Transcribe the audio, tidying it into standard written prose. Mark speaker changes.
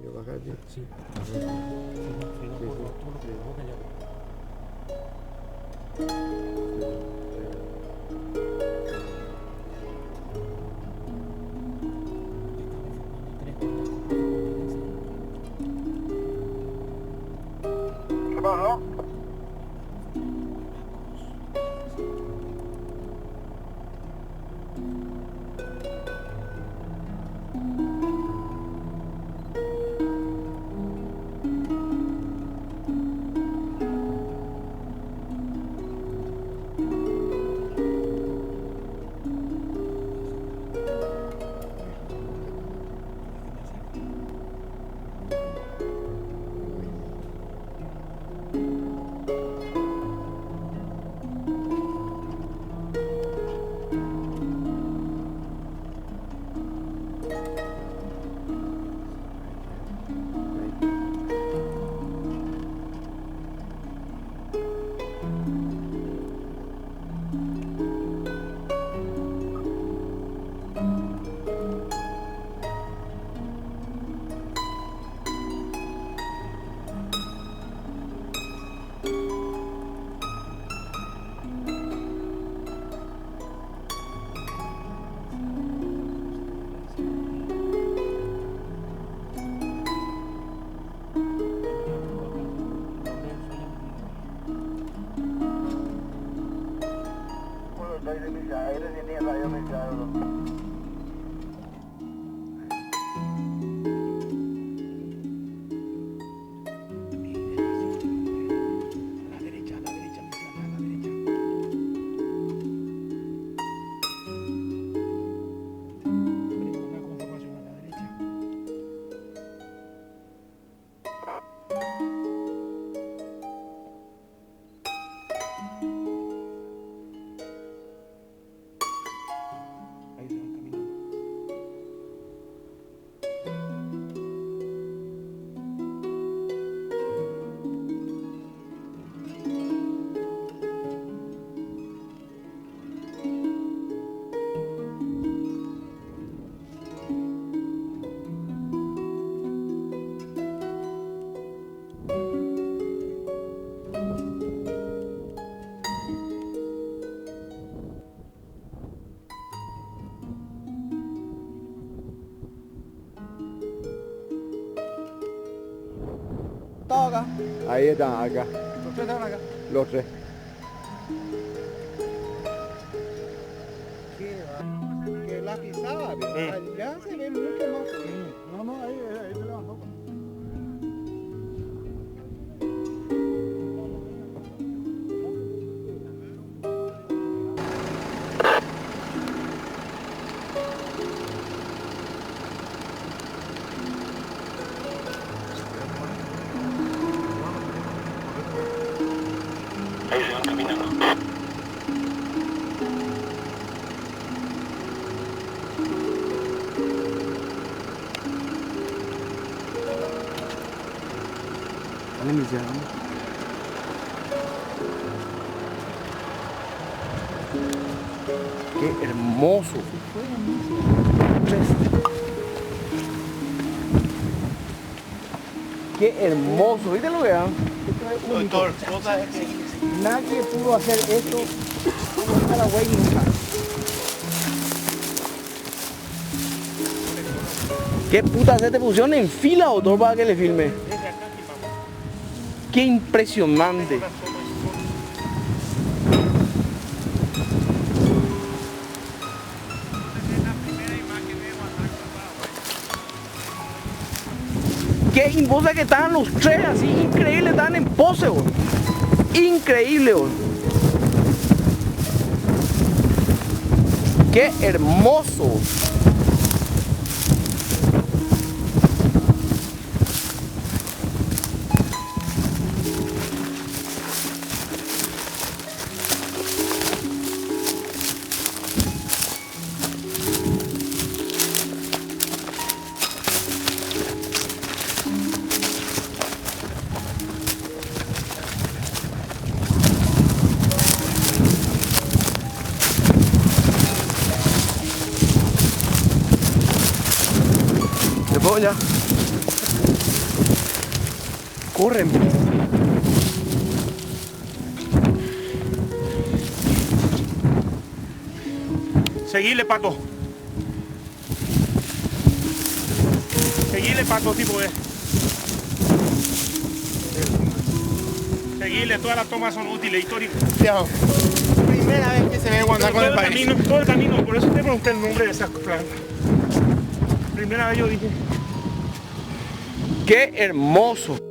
Speaker 1: quiero bajar bien.
Speaker 2: Sí. Si no por todo lo que provoca ya.
Speaker 3: ¿Qué pasó? Aire tenía radio mezclado.
Speaker 1: Acá. Ahí están, acá.
Speaker 3: ¿Los tres estaban acá?
Speaker 1: Los tres.
Speaker 3: Que la pisaba, pero allá se ve mucho más. No, no, ahí se levantó.
Speaker 4: Ahí se van caminando.
Speaker 1: Qué hermoso. Qué hermoso. ¿Viste lo que es?
Speaker 4: Doctor,
Speaker 1: Nadie pudo hacer esto en Paraguay nunca. ¿Qué puta se te pusieron en fila, doctor, para que le filme? Qué impresionante. Qué imposa que estaban los tres así, increíble, estaban en pose, bro. Increíble, bro. Qué hermoso. ¿Te puedo ya? corren.
Speaker 2: Seguile, Pato. Seguile, Pato, tipo de. Seguile, todas las tomas son útiles, históricas.
Speaker 3: Primera vez que se ve guandar con el país.
Speaker 2: Todo el camino, por eso te pregunté el nombre de esas plantas. Primera vez yo dije.
Speaker 1: Qué hermoso.